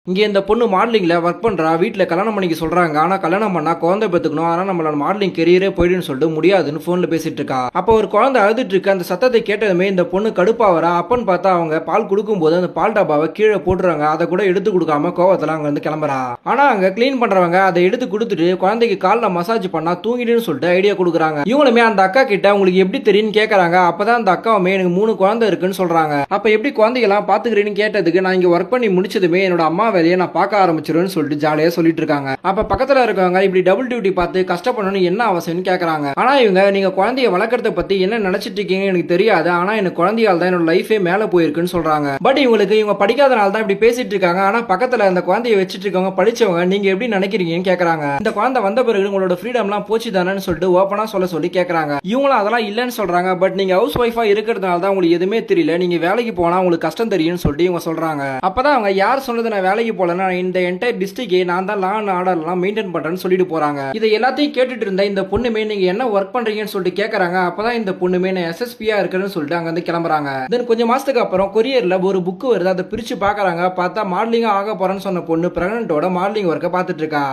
இங்க இந்த பொண்ணு மாடலிங்ல ஒர்க் பண்றா. வீட்ல கல்யாணம் பண்ணிக்க சொல்றாங்க. ஆனா கல்யாணம் பண்ணா குழந்தை பெத்துக்கணும். ஆனா நம்மளோட மாடலிங் கெரியரே போயிடுன்னு சொல்லிட்டு முடியாதுன்னு போன்ல பேசிட்டு இருக்கா. அப்போ ஒரு குழந்தை அழுதுட்டு இருக்கு. அந்த சத்தத்தை கேட்டதுமே இந்த பொண்ணு கடுப்பாவரா. அப்பன்னு பார்த்தா அவங்க பால் கொடுக்கும்போது அந்த பால் டப்பாவை கீழே போட்டுறாங்க. அதை கூட எடுத்து கொடுக்காம கோவத்துல அங்க இருந்து கிளம்புறா. ஆனா அங்க கிளீன் பண்றவங்க அதை எடுத்து கொடுத்துட்டு குழந்தைக்கு கால்ல மசாஜ் பண்ணா தூங்கிடுன்னு சொல்லிட்டு ஐடியா கொடுக்குறாங்க. இவங்களுமே அந்த அக்கா கிட்ட உங்களுக்கு எப்படி தெரியும்னு கேக்குறாங்க. அப்பதான் அந்த அக்காவுமே எனக்கு 3 குழந்தை இருக்குன்னு சொல்றாங்க. அப்ப எப்படி குழந்தைகளாம் பாத்துக்கிறேன்னு கேட்டதுக்கு நான் இங்க ஒர்க் பண்ணி முடிச்சதுமே என்னோட அம்மா வேலையை நான் பார்க்க ஆரம்பிச்சிருவேன்னு சொல்லிட்டு ஜாலியா சொல்லிட்டு இருக்காங்க. அப்ப பக்கத்துல இருக்கவங்க இப்படி டபுள் டியூட்டி பார்த்து கஷ்டப்படணும்னு என்ன அவசியம்னு கேக்குறாங்க. ஆனா இவங்க நீங்க குழந்தைய வளர்க்கறத பத்தி என்ன நினைச்சிட்டு இருக்கீங்கன்னு எனக்கு தெரியாது. ஆனா எனக்கு குழந்தையால் தான் என்னோட லைஃபே மேல போயிருக்குன்னு சொல்றாங்க. பட் இவங்க படிக்காதனால தான் இப்படி பேசிட்டு இருக்காங்க. ஆனா பக்கத்துல அந்த குழந்தைய வச்சிட்டு இருக்கவங்க படிச்சவங்க நீங்க எப்படி நினைக்கிறீங்கன்னு கேக்குறாங்க. இந்த குழந்தை வந்த பிறகு உங்களோட ஃப்ரீடம் எல்லாம் போச்சு தானேன்னு சொல்லிட்டு ஓப்பனா சொல்லி கேக்குறாங்க. இவங்களும் அதெல்லாம் இல்லன்னு சொல்றாங்க. பட் நீங்க ஹவுஸ் ஒய்ஃபா இருக்கிறதுனால தான் உங்களுக்கு எதுவுமே தெரியல. நீங்க வேலைக்கு போனா உங்களுக்கு கஷ்டம் தெரியும்னு சொல்லிட்டு இவங்க சொல்றாங்க. அப்பதான் அவங்க யார் சொன்னது நான் வேலைக்கு போலன்னா இந்த என்டையர் டிஸ்ட்ரிக்டே நான் தான் லா அண்ட் ஆர்டர்லாம் மெயின்டைன் பண்றேன்னு சொல்லிட்டு போறாங்க. இதை எல்லாத்தையும் கேட்டுட்டு இருந்த இந்த பொண்ணுமே நீங்க என்ன ஒர்க் பண்றீங்கன்னு சொல்லிட்டு கேக்குறாங்க. அப்பதான் இந்த பொண்ணுமே நான் எஸ்எஸ்பியா இருக்குன்னு சொல்லிட்டு அங்க இருந்து கிளம்புறாங்க. தென் கொஞ்சம் மாசத்துக்கு அப்புறம் கொரியர்ல ஒரு புக் வருது. அதை பிரிச்சு பாக்குறாங்க. பார்த்தா மாடலிங்கா ஆக போறேன்னு சொன்ன பொண்ணு பிரெக்னன்ட்டோட மாடலிங் ஒர்க்கை பார்த்துட்டு இருக்கா.